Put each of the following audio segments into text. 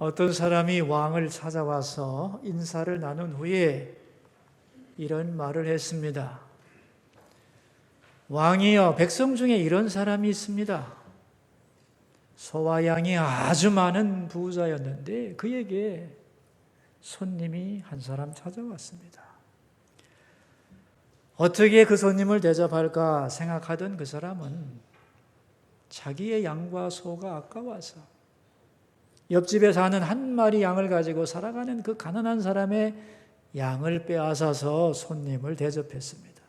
어떤 사람이 왕을 찾아와서 인사를 나눈 후에 이런 말을 했습니다. 왕이여, 백성 중에 이런 사람이 있습니다. 소와 양이 아주 많은 부자였는데 그에게 손님이 한 사람 찾아왔습니다. 어떻게 그 손님을 대접할까 생각하던 그 사람은 자기의 양과 소가 아까워서 옆집에 사는 한 마리 양을 가지고 살아가는 그 가난한 사람의 양을 빼앗아서 손님을 대접했습니다.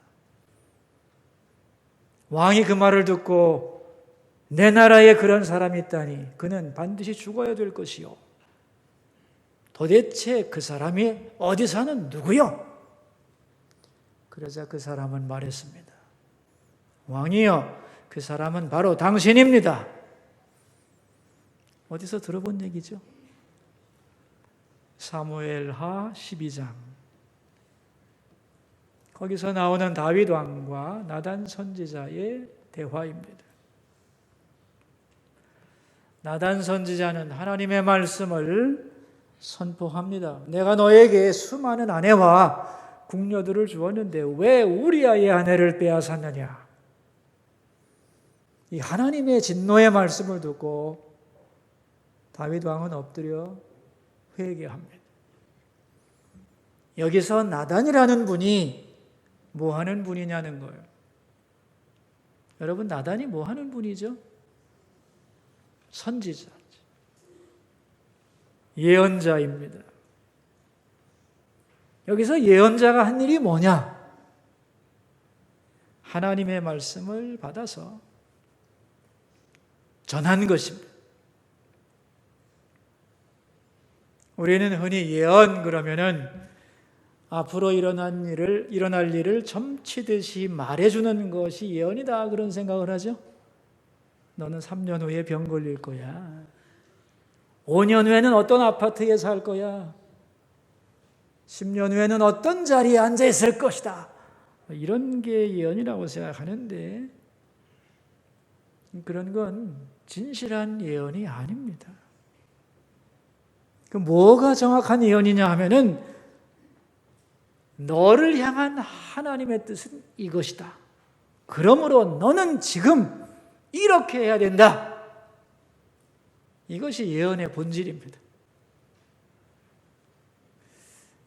왕이 그 말을 듣고 내 나라에 그런 사람이 있다니 그는 반드시 죽어야 될 것이요. 도대체 그 사람이 어디 사는 누구요? 그러자 그 사람은 말했습니다. 왕이여, 그 사람은 바로 당신입니다. 어디서 들어본 얘기죠? 사무엘하 12장. 거기서 나오는 다윗 왕과 나단 선지자의 대화입니다. 나단 선지자는 하나님의 말씀을 선포합니다. 내가 너에게 수많은 아내와 궁녀들을 주었는데 왜 우리아의 아내를 빼앗았느냐? 이 하나님의 진노의 말씀을 듣고 다윗 왕은 엎드려 회개합니다. 여기서 나단이라는 분이 뭐 하는 분이냐는 거예요. 여러분, 나단이 뭐 하는 분이죠? 선지자, 예언자입니다. 여기서 예언자가 한 일이 뭐냐? 하나님의 말씀을 받아서 전한 것입니다. 우리는 흔히 예언 그러면은 앞으로 일어날 일을 점치듯이 말해주는 것이 예언이다 그런 생각을 하죠. 너는 3년 후에 병 걸릴 거야. 5년 후에는 어떤 아파트에 살 거야. 10년 후에는 어떤 자리에 앉아 있을 것이다. 이런 게 예언이라고 생각하는데 그런 건 진실한 예언이 아닙니다. 그 뭐가 정확한 예언이냐 하면은 너를 향한 하나님의 뜻은 이것이다. 그러므로 너는 지금 이렇게 해야 된다. 이것이 예언의 본질입니다.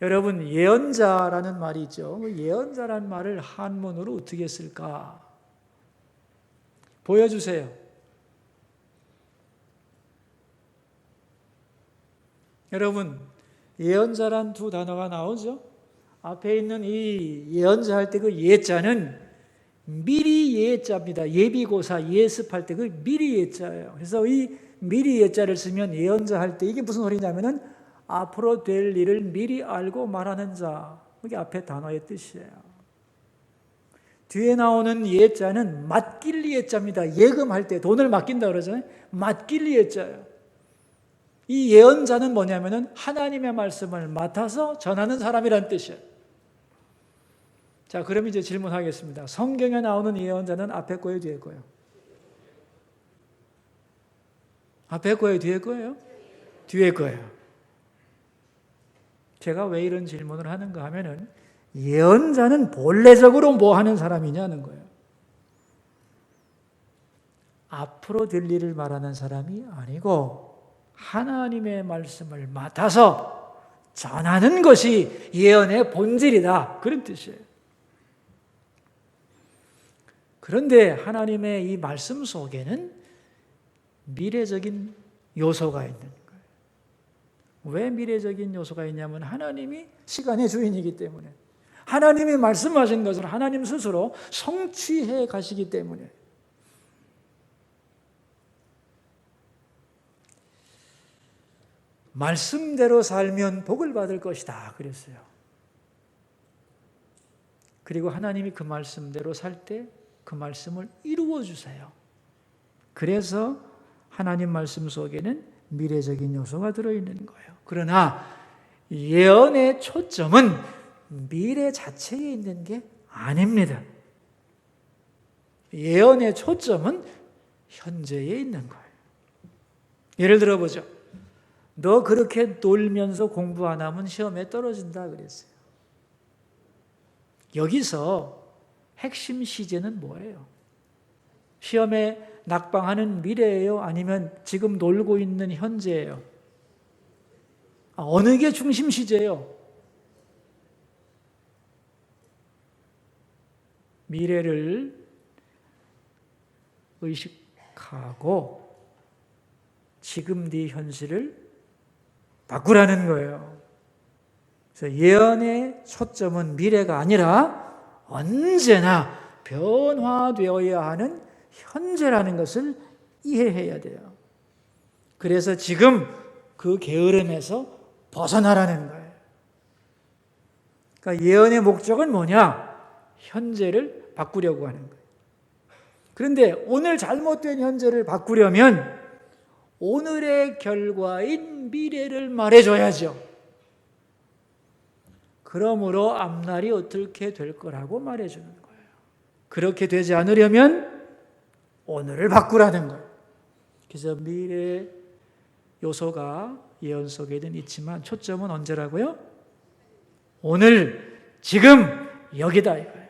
여러분, 예언자라는 말이 있죠. 예언자라는 말을 한문으로 어떻게 쓸까? 보여주세요. 여러분, 예언자란 두 단어가 나오죠? 앞에 있는 이 예언자 할 때 그 예자는 미리 예자입니다. 예비고사 예습할 때 그 미리 예자예요. 그래서 이 미리 예자를 쓰면 예언자 할 때 이게 무슨 소리냐면은 앞으로 될 일을 미리 알고 말하는 자. 그게 앞에 단어의 뜻이에요. 뒤에 나오는 예자는 맡길 예자입니다. 예금할 때 돈을 맡긴다 그러잖아요. 맡길 예자예요. 이 예언자는 뭐냐면은 하나님의 말씀을 맡아서 전하는 사람이란 뜻이에요. 자, 그럼 이제 질문하겠습니다. 성경에 나오는 예언자는 앞에 거예요, 뒤에 거예요? 앞에 거예요, 뒤에 거예요? 뒤에 거예요. 제가 왜 이런 질문을 하는가 하면은 예언자는 본래적으로 뭐 하는 사람이냐는 거예요. 앞으로 될 일을 말하는 사람이 아니고 하나님의 말씀을 맡아서 전하는 것이 예언의 본질이다. 그런 뜻이에요. 그런데 하나님의 이 말씀 속에는 미래적인 요소가 있는 거예요. 왜 미래적인 요소가 있냐면 하나님이 시간의 주인이기 때문에 하나님이 말씀하신 것을 하나님 스스로 성취해 가시기 때문에 말씀대로 살면 복을 받을 것이다 그랬어요. 그리고 하나님이 그 말씀대로 살 때 그 말씀을 이루어 주세요. 그래서 하나님 말씀 속에는 미래적인 요소가 들어있는 거예요. 그러나 예언의 초점은 미래 자체에 있는 게 아닙니다. 예언의 초점은 현재에 있는 거예요. 예를 들어보죠. 너 그렇게 놀면서 공부 안 하면 시험에 떨어진다 그랬어요. 여기서 핵심 시제는 뭐예요? 시험에 낙방하는 미래예요? 아니면 지금 놀고 있는 현재예요? 어느 게 중심 시제예요? 미래를 의식하고 지금 네 현실을 바꾸라는 거예요. 그래서 예언의 초점은 미래가 아니라 언제나 변화되어야 하는 현재라는 것을 이해해야 돼요. 그래서 지금 그 게으름에서 벗어나라는 거예요. 그러니까 예언의 목적은 뭐냐? 현재를 바꾸려고 하는 거예요. 그런데 오늘 잘못된 현재를 바꾸려면 오늘의 결과인 미래를 말해줘야죠. 그러므로 앞날이 어떻게 될 거라고 말해주는 거예요. 그렇게 되지 않으려면 오늘을 바꾸라는 거예요. 그래서 미래 요소가 예언 속에는 있지만 초점은 언제라고요? 오늘, 지금, 여기다 이거예요.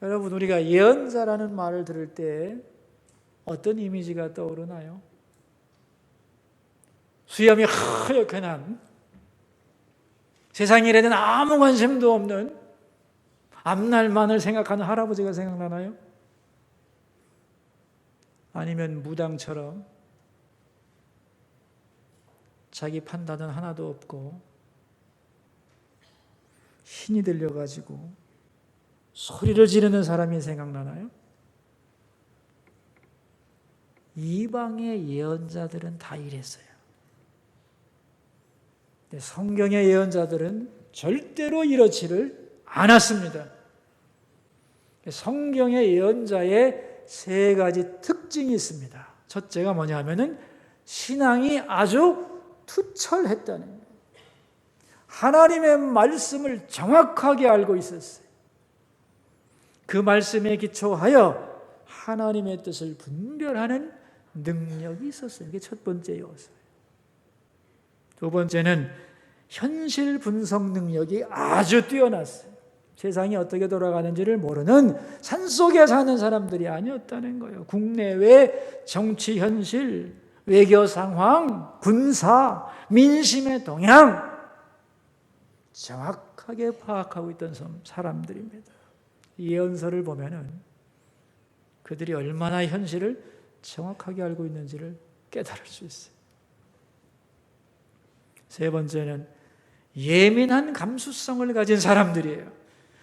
여러분, 우리가 예언자라는 말을 들을 때 어떤 이미지가 떠오르나요? 수염이 하얗게 난, 세상 일에는 아무 관심도 없는 앞날만을 생각하는 할아버지가 생각나나요? 아니면 무당처럼 자기 판단은 하나도 없고 신이 들려가지고 소리를 지르는 사람이 생각나나요? 이방의 예언자들은 다 이랬어요. 성경의 예언자들은 절대로 이렇지를 않았습니다. 성경의 예언자의 세 가지 특징이 있습니다. 첫째가 뭐냐 하면은 신앙이 아주 투철했다는 거예요. 하나님의 말씀을 정확하게 알고 있었어요. 그 말씀에 기초하여 하나님의 뜻을 분별하는 능력이 있었어요. 이게 첫 번째 요소예요. 두 번째는 현실 분석 능력이 아주 뛰어났어요. 세상이 어떻게 돌아가는지를 모르는 산속에 사는 사람들이 아니었다는 거예요. 국내외 정치 현실, 외교 상황, 군사, 민심의 동향 정확하게 파악하고 있던 사람들입니다. 예언서를 보면은 그들이 얼마나 현실을 정확하게 알고 있는지를 깨달을 수 있어요. 세 번째는 예민한 감수성을 가진 사람들이에요.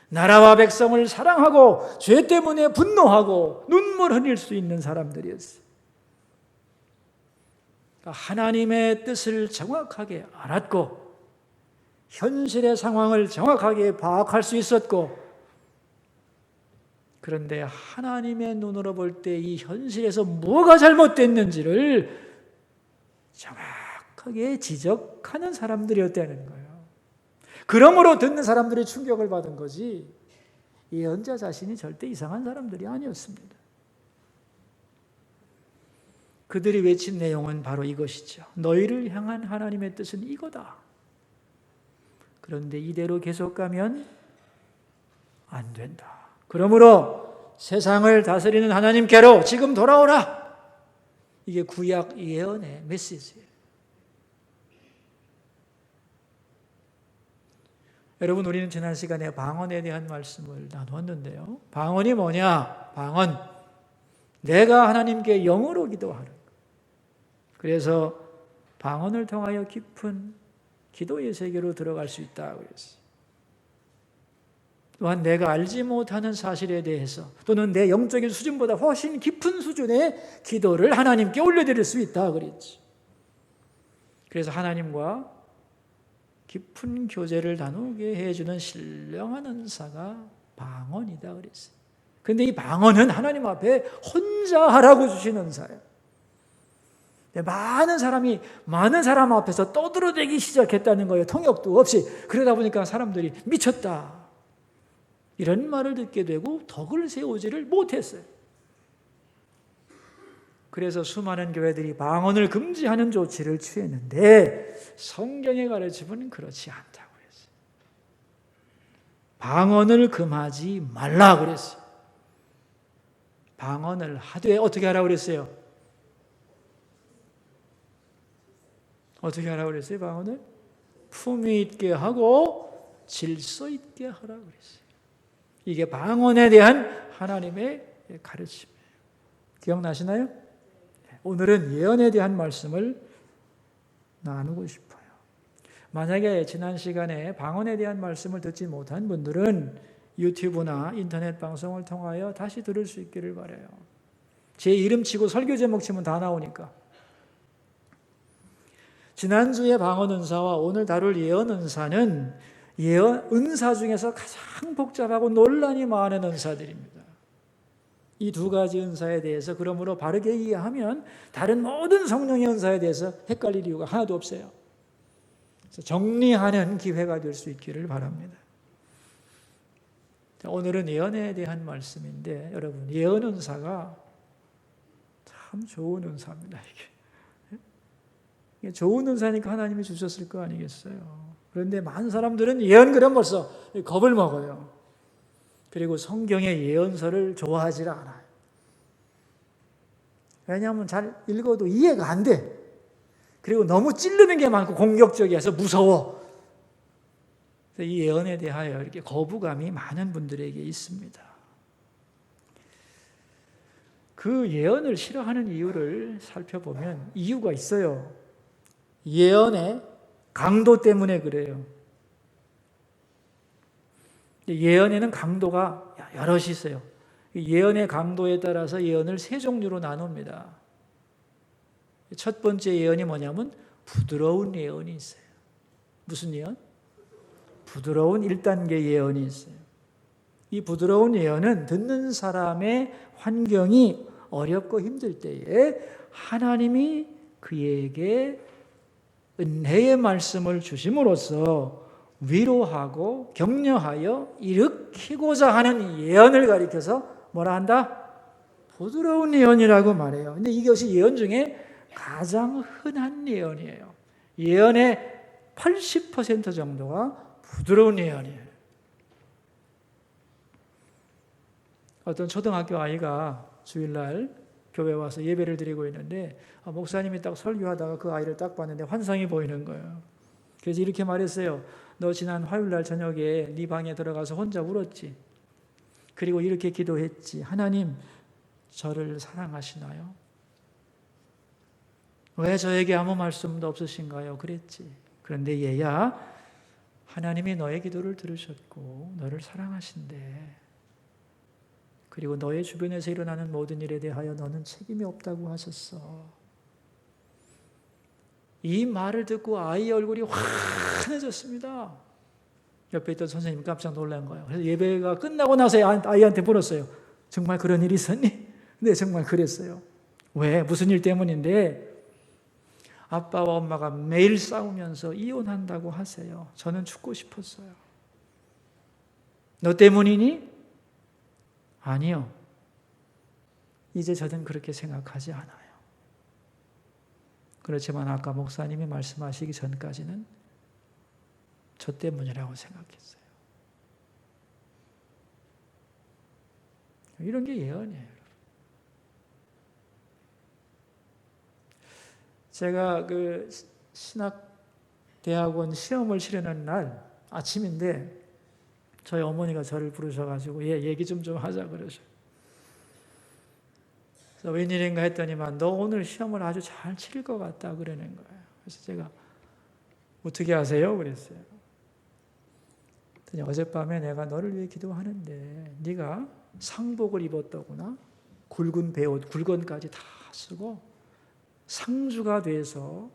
나라와 백성을 사랑하고 죄 때문에 분노하고 눈물 흘릴 수 있는 사람들이었어요. 그러니까 하나님의 뜻을 정확하게 알았고 현실의 상황을 정확하게 파악할 수 있었고, 그런데 하나님의 눈으로 볼 때 이 현실에서 뭐가 잘못됐는지를 정확하게 지적하는 사람들이었다는 거예요. 그러므로 듣는 사람들이 충격을 받은 거지 예언자 자신이 절대 이상한 사람들이 아니었습니다. 그들이 외친 내용은 바로 이것이죠. 너희를 향한 하나님의 뜻은 이거다. 그런데 이대로 계속 가면 안 된다. 그러므로 세상을 다스리는 하나님께로 지금 돌아오라. 이게 구약 예언의 메시지예요. 여러분, 우리는 지난 시간에 방언에 대한 말씀을 나누었는데요. 방언이 뭐냐? 방언. 내가 하나님께 영으로 기도하는 것. 그래서 방언을 통하여 깊은 기도의 세계로 들어갈 수 있다고 그랬어요. 또한 내가 알지 못하는 사실에 대해서 또는 내 영적인 수준보다 훨씬 깊은 수준의 기도를 하나님께 올려드릴 수 있다 그랬죠. 그래서 하나님과 깊은 교제를 나누게 해주는 신령한 은사가 방언이다 그랬어요. 그런데 이 방언은 하나님 앞에 혼자 하라고 주신 은사예요. 많은 사람 앞에서 떠들어대기 시작했다는 거예요. 통역도 없이. 그러다 보니까 사람들이 미쳤다, 이런 말을 듣게 되고 덕을 세우지를 못했어요. 그래서 수많은 교회들이 방언을 금지하는 조치를 취했는데 성경의 가르침은 그렇지 않다고 그랬어요. 방언을 금하지 말라 그랬어요. 방언을 하되 어떻게 하라고 그랬어요? 어떻게 하라고 그랬어요? 방언을 품위 있게 하고 질서 있게 하라고 그랬어요. 이게 방언에 대한 하나님의 가르침이에요. 기억나시나요? 오늘은 예언에 대한 말씀을 나누고 싶어요. 만약에 지난 시간에 방언에 대한 말씀을 듣지 못한 분들은 유튜브나 인터넷 방송을 통하여 다시 들을 수 있기를 바라요. 제 이름 치고 설교 제목 치면 다 나오니까. 지난주에 방언 은사와 오늘 다룰 예언 은사는 예언 은사 중에서 가장 복잡하고 논란이 많은 은사들입니다. 이 두 가지 은사에 대해서 그러므로 바르게 이해하면 다른 모든 성령의 은사에 대해서 헷갈릴 이유가 하나도 없어요. 그래서 정리하는 기회가 될 수 있기를 바랍니다. 오늘은 예언에 대한 말씀인데 여러분 예언 은사가 참 좋은 은사입니다. 이게 좋은 은사니까 하나님이 주셨을 거 아니겠어요. 그런데 많은 사람들은 예언 그러면 벌써 겁을 먹어요. 그리고 성경의 예언서를 좋아하지 않아요. 왜냐하면 잘 읽어도 이해가 안 돼. 그리고 너무 찌르는 게 많고 공격적이어서 무서워. 이 예언에 대하여 이렇게 거부감이 많은 분들에게 있습니다. 그 예언을 싫어하는 이유를 살펴보면 이유가 있어요. 예언의 강도 때문에 그래요. 예언에는 강도가 여럿이 있어요. 예언의 강도에 따라서 예언을 세 종류로 나눕니다. 첫 번째 예언이 뭐냐면 부드러운 예언이 있어요. 무슨 예언? 부드러운 1단계 예언이 있어요. 이 부드러운 예언은 듣는 사람의 환경이 어렵고 힘들 때에 하나님이 그에게 은혜의 말씀을 주심으로써 위로하고 격려하여 일으키고자 하는 예언을 가리켜서 뭐라 한다? 부드러운 예언이라고 말해요. 근데 이것이 예언 중에 가장 흔한 예언이에요. 예언의 80% 정도가 부드러운 예언이에요. 어떤 초등학교 아이가 주일날 교회 와서 예배를 드리고 있는데 목사님이 딱 설교하다가 그 아이를 딱 봤는데 환상이 보이는 거예요. 그래서 이렇게 말했어요. 너 지난 화요일날 저녁에 네 방에 들어가서 혼자 울었지. 그리고 이렇게 기도했지. 하나님 저를 사랑하시나요? 왜 저에게 아무 말씀도 없으신가요? 그랬지. 그런데 얘야 하나님이 너의 기도를 들으셨고 너를 사랑하신대. 그리고 너의 주변에서 일어나는 모든 일에 대하여 너는 책임이 없다고 하셨어. 이 말을 듣고 아이의 얼굴이 환해졌습니다. 옆에 있던 선생님이 깜짝 놀란 거예요. 그래서 예배가 끝나고 나서 아이한테 물었어요. 정말 그런 일이 있었니? 네, 정말 그랬어요. 왜? 무슨 일 때문인데? 아빠와 엄마가 매일 싸우면서 이혼한다고 하세요. 저는 죽고 싶었어요. 너 때문이니? 아니요. 이제 저는 그렇게 생각하지 않아요. 그렇지만 아까 목사님이 말씀하시기 전까지는 저 때문이라고 생각했어요. 이런 게 예언이에요. 제가 그 신학대학원 시험을 치르는 날 아침인데 저희 어머니가 저를 부르셔가지고 얘기 좀 하자 그러셔. 그래서 웬일인가 했더니만 너 오늘 시험을 아주 잘 칠 것 같다 그러는 거예요. 그래서 제가 어떻게 아세요? 그랬어요. 어젯밤에 내가 너를 위해 기도하는데 네가 상복을 입었더구나. 굵은 베옷, 굵은까지 다 쓰고 상주가 돼서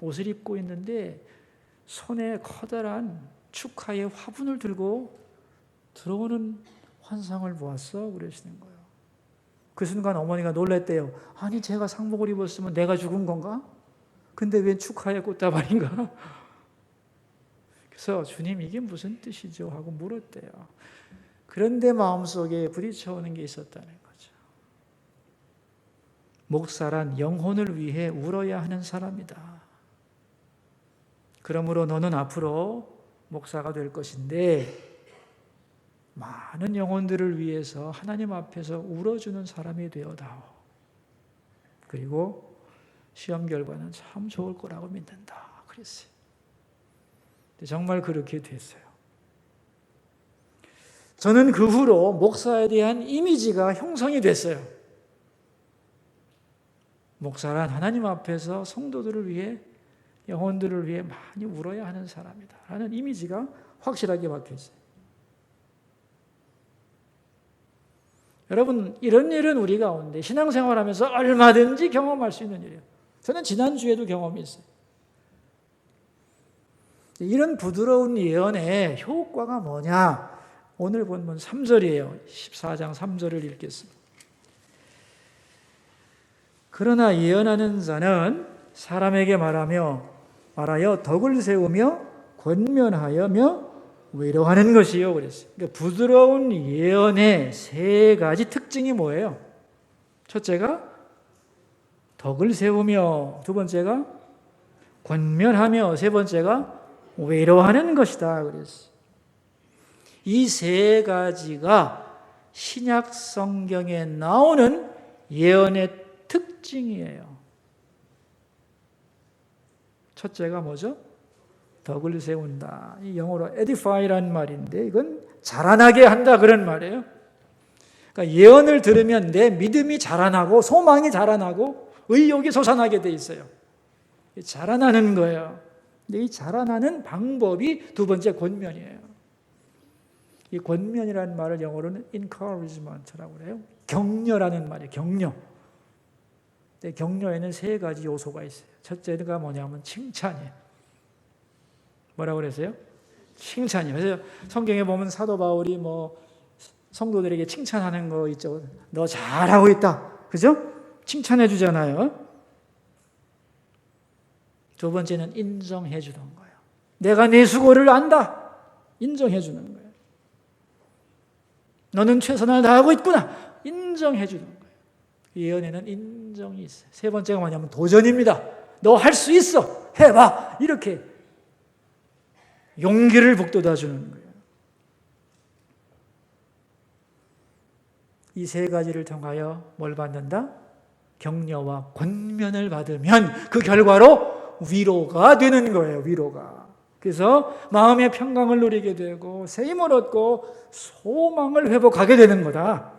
옷을 입고 있는데 손에 커다란 축하의 화분을 들고 들어오는 환상을 보았어 그러시는 거예요. 그 순간 어머니가 놀랬대요. 아니 제가 상복을 입었으면 내가 죽은 건가? 근데 왜 축하의 꽃다발인가? 그래서 주님 이게 무슨 뜻이죠? 하고 물었대요. 그런데 마음속에 부딪혀오는 게 있었다는 거죠. 목사란 영혼을 위해 울어야 하는 사람이다. 그러므로 너는 앞으로 목사가 될 것인데 많은 영혼들을 위해서 하나님 앞에서 울어주는 사람이 되어다오. 그리고 시험 결과는 참 좋을 거라고 믿는다. 그랬어요. 정말 그렇게 됐어요. 저는 그 후로 목사에 대한 이미지가 형성이 됐어요. 목사란 하나님 앞에서 성도들을 위해, 영혼들을 위해 많이 울어야 하는 사람이다 라는 이미지가 확실하게 박혀있어요. 여러분, 이런 일은 우리 가운데 신앙생활하면서 얼마든지 경험할 수 있는 일이에요. 저는 지난주에도 경험이 있어요. 이런 부드러운 예언의 효과가 뭐냐? 오늘 본문 3절이에요. 14장 3절을 읽겠습니다. 그러나 예언하는 자는 사람에게 말하여 덕을 세우며 권면하여며 위로하는 것이요. 그랬어요. 그러니까 부드러운 예언의 세 가지 특징이 뭐예요? 첫째가 덕을 세우며, 두 번째가 권면하며, 세 번째가 위로하는 것이다. 그랬어요. 이 세 가지가 신약 성경에 나오는 예언의 특징이에요. 첫째가 뭐죠? 덕을 세운다. 이 영어로 edify라는 말인데 이건 자라나게 한다 그런 말이에요. 그러니까 예언을 들으면 내 믿음이 자라나고 소망이 자라나고 의욕이 솟아나게 돼 있어요. 자라나는 거예요. 근데 이 자라나는 방법이 두 번째 권면이에요. 이 권면이라는 말을 영어로는 encouragement라고 그래요. 격려라는 말이에요. 격려. 근데 격려에는 세 가지 요소가 있어요. 첫째가 뭐냐면 칭찬이에요. 뭐라고 그랬어요? 칭찬이에요. 그래서 성경에 보면 사도 바울이 성도들에게 칭찬하는 거 있죠. 너 잘하고 있다. 그죠? 칭찬해 주잖아요. 두 번째는 인정해 주는 거예요. 내가 네 수고를 안다. 인정해 주는 거예요. 너는 최선을 다하고 있구나. 인정해 주는 거예요. 예언에는 인정이 있어요. 세 번째가 뭐냐면 도전입니다. 너 할 수 있어. 해봐. 이렇게 용기를 북돋아 주는 거예요. 이 세 가지를 통하여 뭘 받는다? 격려와 권면을 받으면 그 결과로 위로가 되는 거예요. 위로가. 그래서 마음의 평강을 누리게 되고 새 힘을 얻고 소망을 회복하게 되는 거다.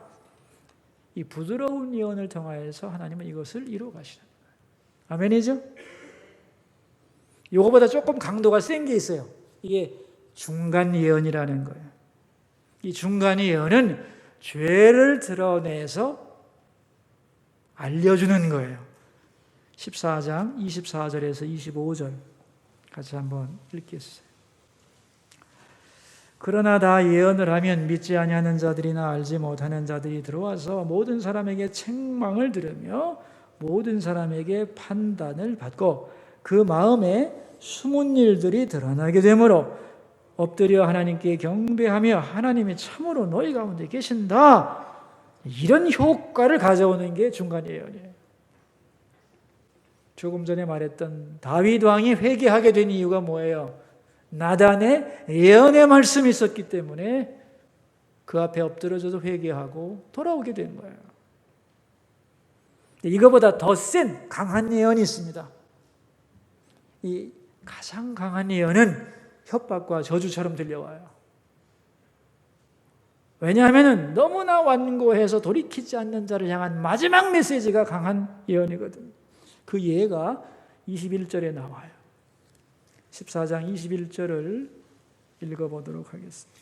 이 부드러운 예언을 통하여서 하나님은 이것을 이루어 가시는 거예요. 아멘이죠? 이거보다 조금 강도가 센 게 있어요. 이게 중간 예언이라는 거예요. 이 중간 예언은 죄를 드러내서 알려주는 거예요. 14장 24절에서 25절 같이 한번 읽겠어요. 그러나 다 예언을 하면 믿지 아니하는 자들이나 알지 못하는 자들이 들어와서 모든 사람에게 책망을 들으며 모든 사람에게 판단을 받고 그 마음에 숨은 일들이 드러나게 되므로 엎드려 하나님께 경배하며 하나님이 참으로 너희 가운데 계신다. 이런 효과를 가져오는 게 중간 예언이에요. 조금 전에 말했던 다윗 왕이 회개하게 된 이유가 뭐예요? 나단의 예언의 말씀이 있었기 때문에 그 앞에 엎드려져서 회개하고 돌아오게 된 거예요. 이거보다 더 센 강한 예언이 있습니다. 이 가장 강한 예언은 협박과 저주처럼 들려와요. 왜냐하면 너무나 완고해서 돌이키지 않는 자를 향한 마지막 메시지가 강한 예언이거든요. 그 예가 21절에 나와요. 14장 21절을 읽어보도록 하겠습니다.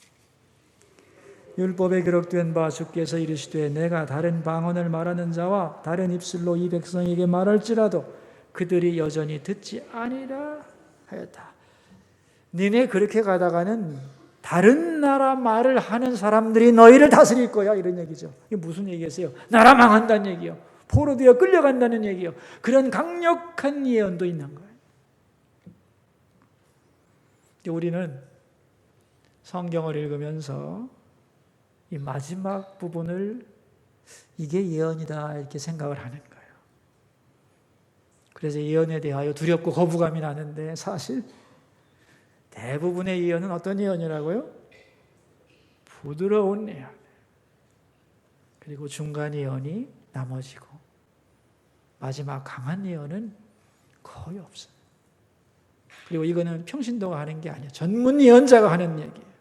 율법에 기록된 바 주께서 이르시되 내가 다른 방언을 말하는 자와 다른 입술로 이 백성에게 말할지라도 그들이 여전히 듣지 아니라 하였다. 니네 그렇게 가다가는 다른 나라 말을 하는 사람들이 너희를 다스릴 거야 이런 얘기죠. 이게 무슨 얘기겠어요? 나라 망한다는 얘기요. 포로되어 끌려간다는 얘기요. 그런 강력한 예언도 있는 거예요. 우리는 성경을 읽으면서 이 마지막 부분을 이게 예언이다 이렇게 생각을 하는 거예요. 그래서 예언에 대하여 두렵고 거부감이 나는데 사실 대부분의 예언은 어떤 예언이라고요? 부드러운 예언. 그리고 중간 예언이 나머지고 마지막 강한 예언은 거의 없어요. 그리고 이거는 평신도가 하는 게 아니에요. 전문 예언자가 하는 얘기예요.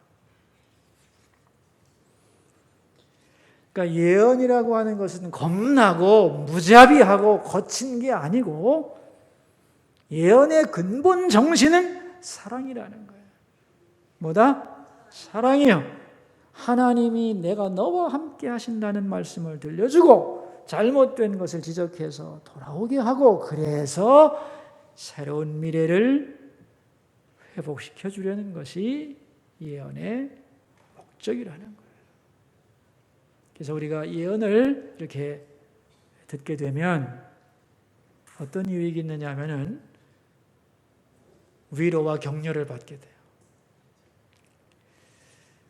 그러니까 예언이라고 하는 것은 겁나고 무자비하고 거친 게 아니고 예언의 근본 정신은 사랑이라는 거예요. 뭐다? 사랑이요. 하나님이 내가 너와 함께 하신다는 말씀을 들려주고 잘못된 것을 지적해서 돌아오게 하고 그래서 새로운 미래를 회복시켜 주려는 것이 예언의 목적이라는 거예요. 그래서 우리가 예언을 이렇게 듣게 되면 어떤 유익이 있느냐 하면은 위로와 격려를 받게 돼요.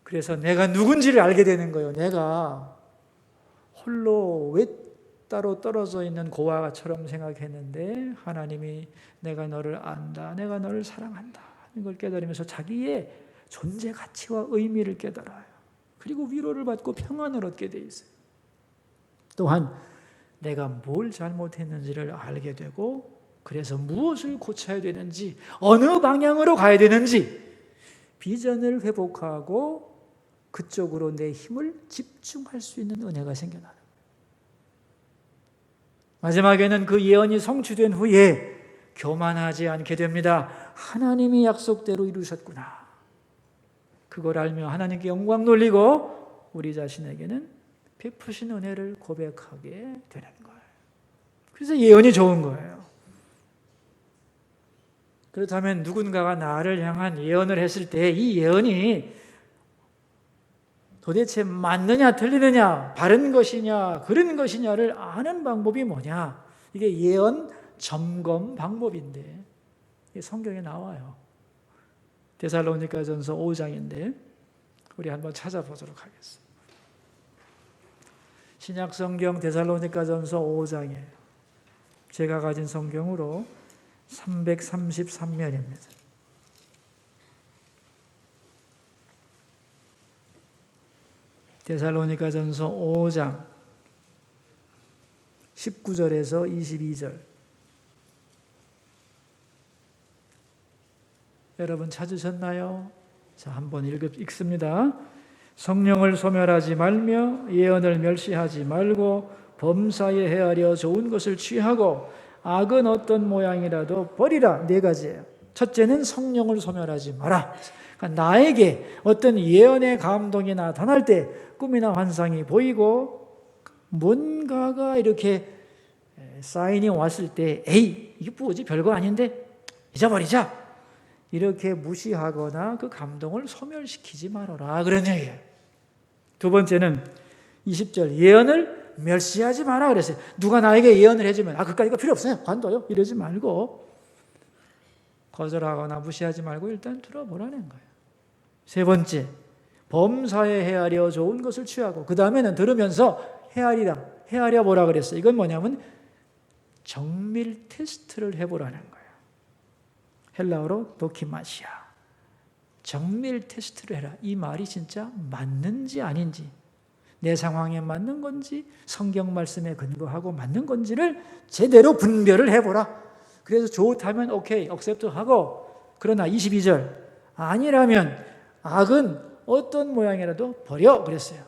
그래서 내가 누군지를 알게 되는 거예요. 내가 홀로 왜 따로 떨어져 있는 고아처럼 생각했는데 하나님이 내가 너를 안다, 내가 너를 사랑한다 하는 걸 깨달으면서 자기의 존재 가치와 의미를 깨달아요. 그리고 위로를 받고 평안을 얻게 돼 있어요. 또한 내가 뭘 잘못했는지를 알게 되고 그래서 무엇을 고쳐야 되는지 어느 방향으로 가야 되는지 비전을 회복하고 그쪽으로 내 힘을 집중할 수 있는 은혜가 생겨나는 거예요. 마지막에는 그 예언이 성취된 후에 교만하지 않게 됩니다. 하나님이 약속대로 이루셨구나. 그걸 알며 하나님께 영광 돌리고 우리 자신에게는 베푸신 은혜를 고백하게 되는 거예요. 그래서 예언이 좋은 거예요. 그렇다면 누군가가 나를 향한 예언을 했을 때 이 예언이 도대체 맞느냐 틀리느냐 바른 것이냐 그런 것이냐를 아는 방법이 뭐냐? 이게 예언 점검 방법인데 성경에 나와요. 데살로니가전서 5장인데 우리 한번 찾아보도록 하겠습니다. 신약 성경 데살로니가전서 5장이에요. 제가 가진 성경으로 333면입니다. 데살로니가전서 5장 19절에서 22절. 여러분 찾으셨나요? 자, 한번 읽습니다. 성령을 소멸하지 말며 예언을 멸시하지 말고 범사에 헤아려 좋은 것을 취하고 악은 어떤 모양이라도 버리라. 네 가지예요. 첫째는 성령을 소멸하지 마라. 그러니까 나에게 어떤 예언의 감동이 나타날 때 꿈이나 환상이 보이고 뭔가가 이렇게 사인이 왔을 때 에이 이게 뭐지 별거 아닌데 잊어버리자 이렇게 무시하거나 그 감동을 소멸시키지 말아라 그런 얘기예요. 두 번째는 20절 예언을 멸시하지 마라 그랬어요. 누가 나에게 예언을 해주면 그까짓 거 필요 없어요 관둬요 이러지 말고 거절하거나 무시하지 말고 일단 들어보라는 거예요. 세 번째 범사에 헤아려 좋은 것을 취하고 그 다음에는 들으면서 헤아려 보라 그랬어요. 이건 뭐냐면 정밀 테스트를 해보라는 거예요. 헬라어로 도키마시아. 정밀 테스트를 해라. 이 말이 진짜 맞는지 아닌지 내 상황에 맞는 건지 성경 말씀에 근거하고 맞는 건지를 제대로 분별을 해보라. 그래서 좋다면 오케이 억셉트하고 그러나 22절 아니라면 악은 어떤 모양이라도 버려 그랬어요.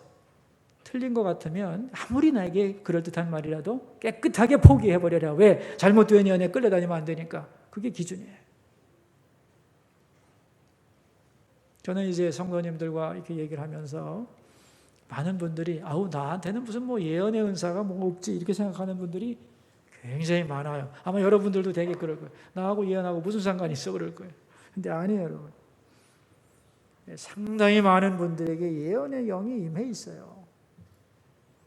틀린 것 같으면 아무리 나에게 그럴듯한 말이라도 깨끗하게 포기해버려라. 왜? 잘못된 연애에 끌려다니면 안 되니까. 그게 기준이에요. 저는 이제 성도님들과 이렇게 얘기를 하면서 많은 분들이 나한테는 무슨 예언의 은사가 없지 이렇게 생각하는 분들이 굉장히 많아요. 아마 여러분들도 되게 그럴 거예요. 나하고 예언하고 무슨 상관이 있어 그럴 거예요. 근데 아니에요 여러분. 상당히 많은 분들에게 예언의 영이 임해 있어요.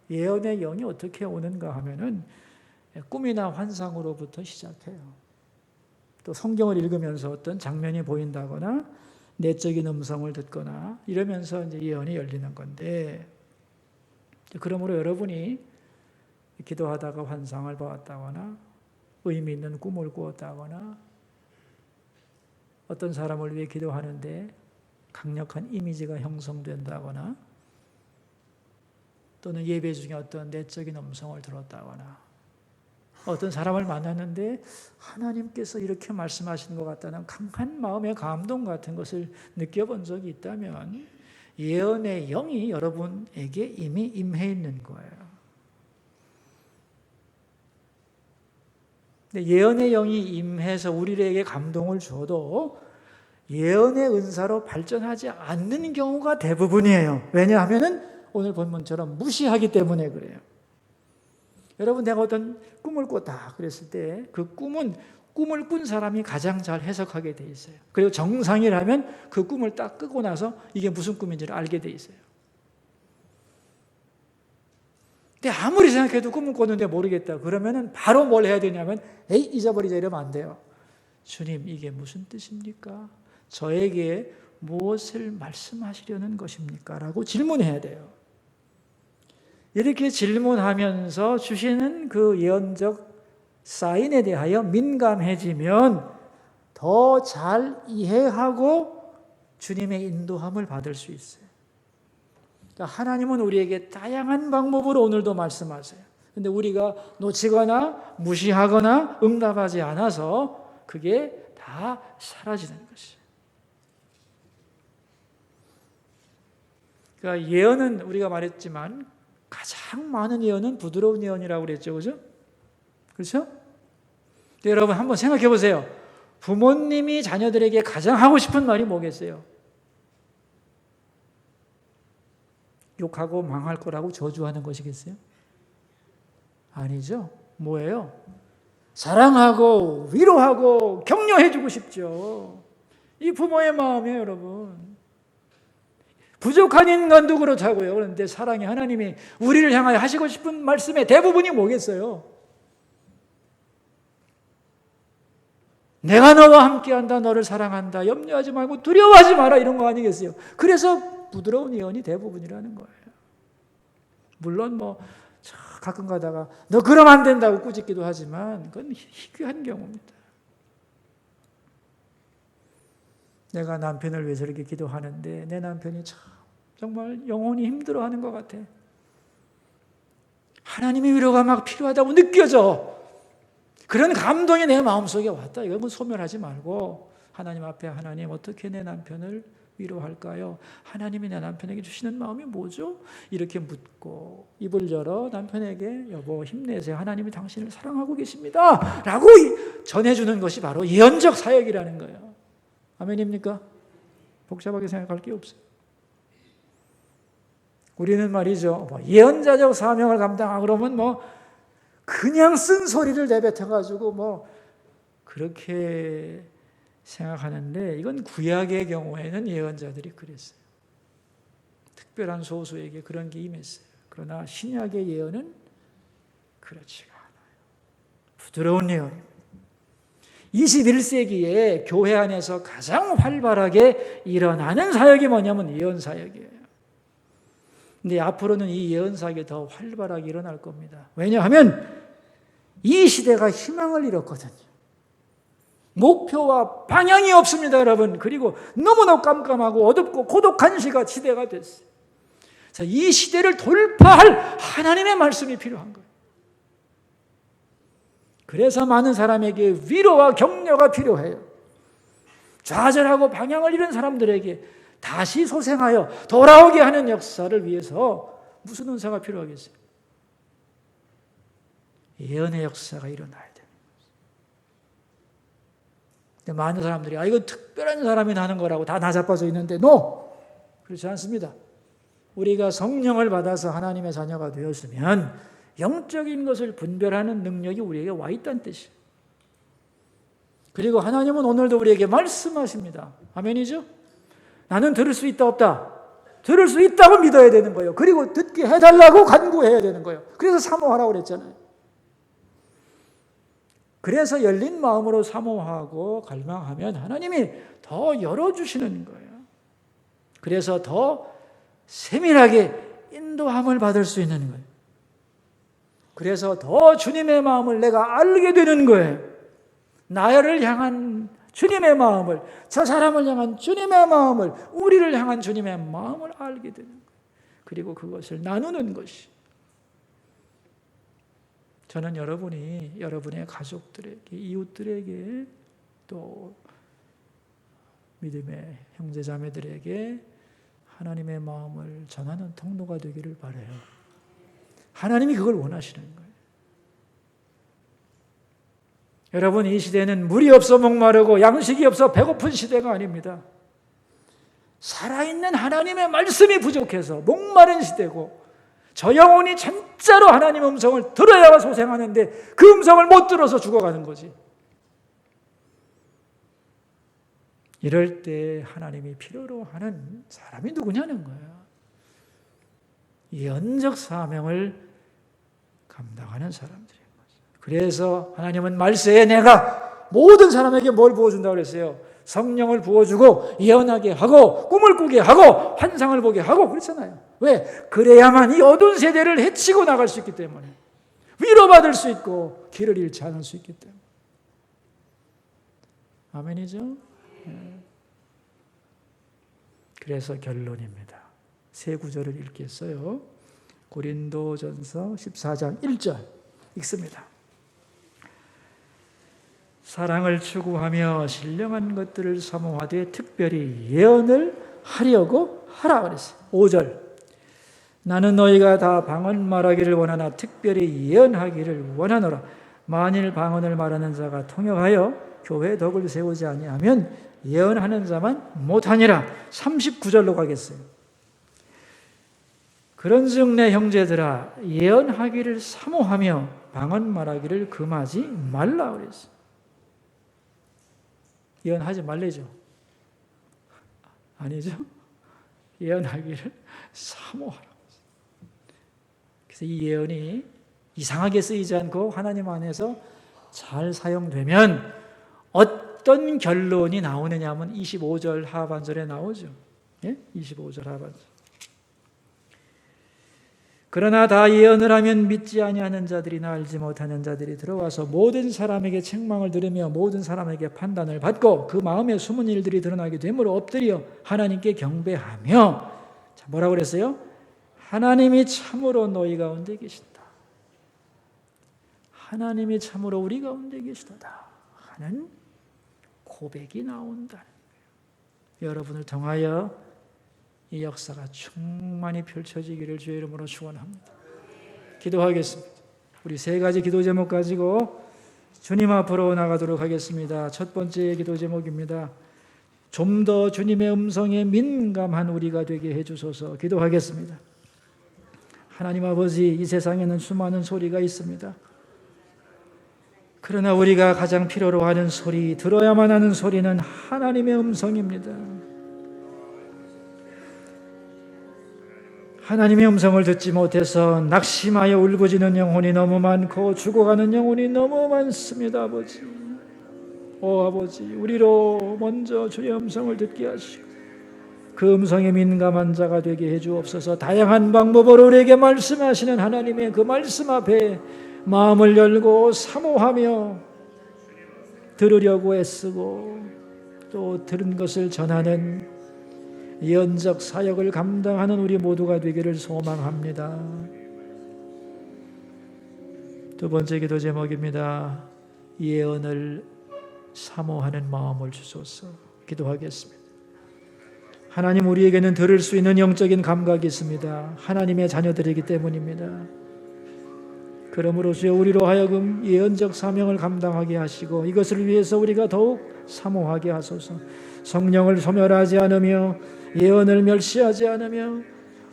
예언의 영이 어떻게 오는가 하면은 꿈이나 환상으로부터 시작해요. 또 성경을 읽으면서 어떤 장면이 보인다거나 내적인 음성을 듣거나 이러면서 이제 예언이 열리는 건데 그러므로 여러분이 기도하다가 환상을 보았다거나 의미 있는 꿈을 꾸었다거나 어떤 사람을 위해 기도하는데 강력한 이미지가 형성된다거나 또는 예배 중에 어떤 내적인 음성을 들었다거나 어떤 사람을 만났는데 하나님께서 이렇게 말씀하시는 것 같다는 강한 마음의 감동 같은 것을 느껴본 적이 있다면 예언의 영이 여러분에게 이미 임해 있는 거예요. 근데 예언의 영이 임해서 우리에게 감동을 줘도 예언의 은사로 발전하지 않는 경우가 대부분이에요. 왜냐하면 오늘 본문처럼 무시하기 때문에 그래요. 여러분, 내가 어떤 꿈을 꿨다 그랬을 때 그 꿈은 꿈을 꾼 사람이 가장 잘 해석하게 돼 있어요. 그리고 정상이라면 그 꿈을 딱 끄고 나서 이게 무슨 꿈인지를 알게 돼 있어요. 근데 아무리 생각해도 꿈을 꿨는데 모르겠다 그러면은 바로 뭘 해야 되냐면 에이, 잊어버리자 이러면 안 돼요. 주님, 이게 무슨 뜻입니까? 저에게 무엇을 말씀하시려는 것입니까? 라고 질문해야 돼요. 이렇게 질문하면서 주시는 그 예언적 사인에 대하여 민감해지면 더 잘 이해하고 주님의 인도함을 받을 수 있어요. 그러니까 하나님은 우리에게 다양한 방법으로 오늘도 말씀하세요. 근데 우리가 놓치거나 무시하거나 응답하지 않아서 그게 다 사라지는 것이에요. 그러니까 예언은 우리가 말했지만 가장 많은 예언은 부드러운 예언이라고 그랬죠. 그죠? 그렇죠? 여러분 한번 생각해 보세요. 부모님이 자녀들에게 가장 하고 싶은 말이 뭐겠어요? 욕하고 망할 거라고 저주하는 것이겠어요? 아니죠. 뭐예요? 사랑하고 위로하고 격려해 주고 싶죠. 이 부모의 마음이에요, 여러분. 부족한 인간도 그렇다고요. 그런데 사랑의 하나님이 우리를 향하여 하시고 싶은 말씀의 대부분이 뭐겠어요? 내가 너와 함께한다, 너를 사랑한다, 염려하지 말고 두려워하지 마라, 이런 거 아니겠어요? 그래서 부드러운 예언이 대부분이라는 거예요. 물론 가끔 가다가 너 그러면 안 된다고 꾸짖기도 하지만 그건 희귀한 경우입니다. 내가 남편을 위해서 이렇게 기도하는데 내 남편이 정말 영혼이 힘들어하는 것 같아. 하나님의 위로가 막 필요하다고 느껴져. 그런 감동이 내 마음속에 왔다. 이건 소멸하지 말고 하나님 앞에, 하나님 어떻게 내 남편을 위로할까요? 하나님이 내 남편에게 주시는 마음이 뭐죠? 이렇게 묻고 입을 열어 남편에게 여보 힘내세요. 하나님이 당신을 사랑하고 계십니다. 라고 전해주는 것이 바로 예언적 사역이라는 거예요. 아멘입니까? 복잡하게 생각할 게 없어요. 우리는 말이죠. 예언자적 사명을 감당하고 그러면 그냥 쓴소리를 내뱉어가지고 그렇게 생각하는데 이건 구약의 경우에는 예언자들이 그랬어요. 특별한 소수에게 그런 게 임했어요. 그러나 신약의 예언은 그렇지가 않아요. 부드러운 예언입니다. 21세기에 교회 안에서 가장 활발하게 일어나는 사역이 뭐냐면 예언 사역이에요. 근데 앞으로는 이 예언 사역이 더 활발하게 일어날 겁니다. 왜냐하면 이 시대가 희망을 잃었거든요. 목표와 방향이 없습니다, 여러분. 그리고 너무나 깜깜하고 어둡고 고독한 시대가 됐어요. 자, 이 시대를 돌파할 하나님의 말씀이 필요한 거예요. 그래서 많은 사람에게 위로와 격려가 필요해요. 좌절하고 방향을 잃은 사람들에게 다시 소생하여 돌아오게 하는 역사를 위해서 무슨 은사가 필요하겠어요? 예언의 역사가 일어나야 돼요. 근데 많은 사람들이 이건 특별한 사람이 하는 거라고 다 나자빠져 있는데 그렇지 않습니다. 우리가 성령을 받아서 하나님의 자녀가 되었으면 영적인 것을 분별하는 능력이 우리에게 와 있다는 뜻이에요. 그리고 하나님은 오늘도 우리에게 말씀하십니다. 아멘이죠? 나는 들을 수 있다 없다? 들을 수 있다고 믿어야 되는 거예요. 그리고 듣게 해달라고 간구해야 되는 거예요. 그래서 사모하라고 그랬잖아요. 그래서 열린 마음으로 사모하고 갈망하면 하나님이 더 열어주시는 거예요. 그래서 더 세밀하게 인도함을 받을 수 있는 거예요. 그래서 더 주님의 마음을 내가 알게 되는 거예요. 나를 향한 주님의 마음을, 저 사람을 향한 주님의 마음을, 우리를 향한 주님의 마음을 알게 되는 거예요. 그리고 그것을 나누는 것이. 저는 여러분이 여러분의 가족들에게, 이웃들에게, 또 믿음의 형제자매들에게 하나님의 마음을 전하는 통로가 되기를 바라요. 하나님이 그걸 원하시는 거예요. 여러분, 이 시대는 물이 없어 목마르고 양식이 없어 배고픈 시대가 아닙니다. 살아있는 하나님의 말씀이 부족해서 목마른 시대고, 저 영혼이 진짜로 하나님의 음성을 들어야 소생하는데 그 음성을 못 들어서 죽어가는 거지. 이럴 때 하나님이 필요로 하는 사람이 누구냐는 거야. 예언적 사명을 감당하는 사람들인 거죠. 그래서 하나님은 말세에 내가 모든 사람에게 뭘 부어준다고 그랬어요? 성령을 부어주고 예언하게 하고 꿈을 꾸게 하고 환상을 보게 하고 그렇잖아요. 왜? 그래야만 이 어두운 세대를 헤치고 나갈 수 있기 때문에, 위로받을 수 있고 길을 잃지 않을 수 있기 때문에. 아멘이죠? 그래서 결론입니다. 세 구절을 읽겠어요. 고린도전서 14장 1절 읽습니다. 사랑을 추구하며 신령한 것들을 사모하되 특별히 예언을 하려고 하라 그랬어요. 5절. 나는 너희가 다 방언 말하기를 원하나 특별히 예언하기를 원하노라. 만일 방언을 말하는 자가 통역하여 교회 덕을 세우지 아니하면 예언하는 자만 못하니라. 39절로 가겠어요. 그런즉 내 형제들아 예언하기를 사모하며 방언 말하기를 금하지 말라 그랬어요. 예언하지 말래죠? 아니죠? 예언하기를 사모하라. 그래서 이 예언이 이상하게 쓰이지 않고 하나님 안에서 잘 사용되면 어떤 결론이 나오느냐 하면 25절 하반절에 나오죠. 예? 25절 하반절. 그러나 다 예언을 하면 믿지 아니하는 자들이나 알지 못하는 자들이 들어와서 모든 사람에게 책망을 들으며 모든 사람에게 판단을 받고 그 마음에 숨은 일들이 드러나게 되므로 엎드려 하나님께 경배하며, 자, 뭐라고 그랬어요? 하나님이 참으로 너희 가운데 계신다. 하나님이 참으로 우리 가운데 계시다 하는 고백이 나온다는 거예요. 여러분을 통하여 이 역사가 충만히 펼쳐지기를 주의 이름으로 축원합니다. 기도하겠습니다. 우리 세 가지 기도 제목 가지고 주님 앞으로 나가도록 하겠습니다. 첫 번째 기도 제목입니다. 좀 더 주님의 음성에 민감한 우리가 되게 해주소서. 기도하겠습니다. 하나님 아버지, 이 세상에는 수많은 소리가 있습니다. 그러나 우리가 가장 필요로 하는 소리, 들어야만 하는 소리는 하나님의 음성입니다. 하나님의 음성을 듣지 못해서 낙심하여 울부짖는 영혼이 너무 많고 죽어가는 영혼이 너무 많습니다. 아버지, 아버지, 우리로 먼저 주의 음성을 듣게 하시고 그 음성에 민감한 자가 되게 해주옵소서. 다양한 방법으로 우리에게 말씀하시는 하나님의 그 말씀 앞에 마음을 열고 사모하며 들으려고 애쓰고 또 들은 것을 전하는 예언적 사역을 감당하는 우리 모두가 되기를 소망합니다. 두 번째 기도 제목입니다. 예언을 사모하는 마음을 주소서. 기도하겠습니다. 하나님, 우리에게는 들을 수 있는 영적인 감각이 있습니다. 하나님의 자녀들이기 때문입니다. 그러므로 주여 우리로 하여금 예언적 사명을 감당하게 하시고 이것을 위해서 우리가 더욱 사모하게 하소서. 성령을 소멸하지 않으며 예언을 멸시하지 않으며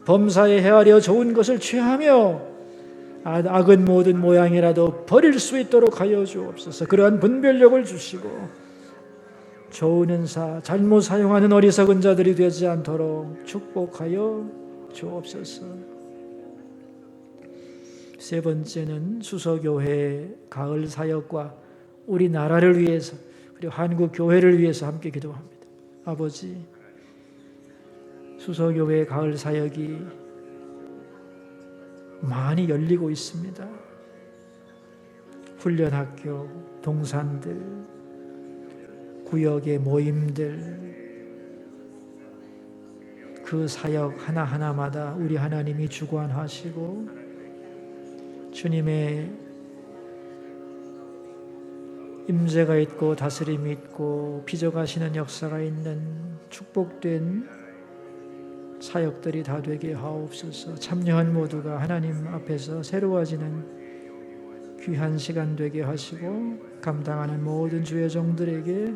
범사에 헤아려 좋은 것을 취하며 악은 모든 모양이라도 버릴 수 있도록 하여 주옵소서. 그러한 분별력을 주시고 좋은 은사, 잘못 사용하는 어리석은 자들이 되지 않도록 축복하여 주옵소서. 세 번째는 수서교회 가을 사역과 우리나라를 위해서 그리고 한국 교회를 위해서 함께 기도합니다. 아버지, 수서교회 가을 사역이 많이 열리고 있습니다. 훈련학교, 동산들, 구역의 모임들, 그 사역 하나하나마다 우리 하나님이 주관하시고 주님의 임재가 있고 다스림이 있고 빚어가시는 역사가 있는 축복된 사역들이 다 되게 하옵소서. 참여한 모두가 하나님 앞에서 새로워지는 귀한 시간 되게 하시고 감당하는 모든 주의 종들에게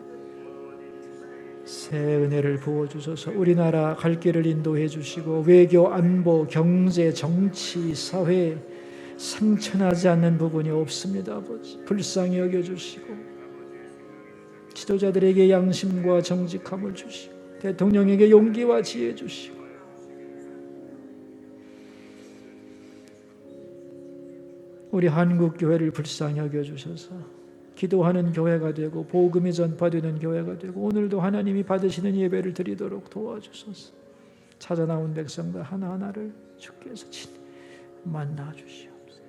새 은혜를 부어주소서. 우리나라 갈 길을 인도해 주시고 외교, 안보, 경제, 정치, 사회 상처나지 않는 부분이 없습니다. 아버지 불쌍히 여겨주시고 지도자들에게 양심과 정직함을 주시고 대통령에게 용기와 지혜 주시고 우리 한국교회를 불쌍히 여겨주셔서 기도하는 교회가 되고 복음이 전파되는 교회가 되고 오늘도 하나님이 받으시는 예배를 드리도록 도와주소서. 찾아 나온 백성들 하나하나를 주께서 친히 만나 주시옵소서.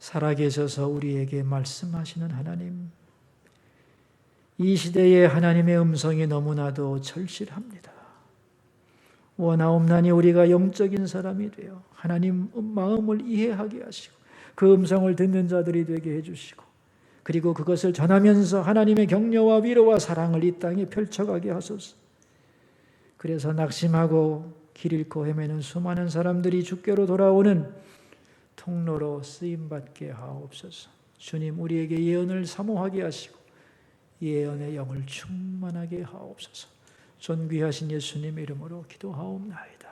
살아계셔서 우리에게 말씀하시는 하나님, 이 시대에 하나님의 음성이 너무나도 절실합니다. 원하옵나니 우리가 영적인 사람이 되어 하나님 마음을 이해하게 하시고 그 음성을 듣는 자들이 되게 해주시고 그리고 그것을 전하면서 하나님의 격려와 위로와 사랑을 이 땅에 펼쳐가게 하소서. 그래서 낙심하고 길 잃고 헤매는 수많은 사람들이 주께로 돌아오는 통로로 쓰임받게 하옵소서. 주님 우리에게 예언을 사모하게 하시고 예언의 영을 충만하게 하옵소서. 존귀하신 예수님 이름으로 기도하옵나이다.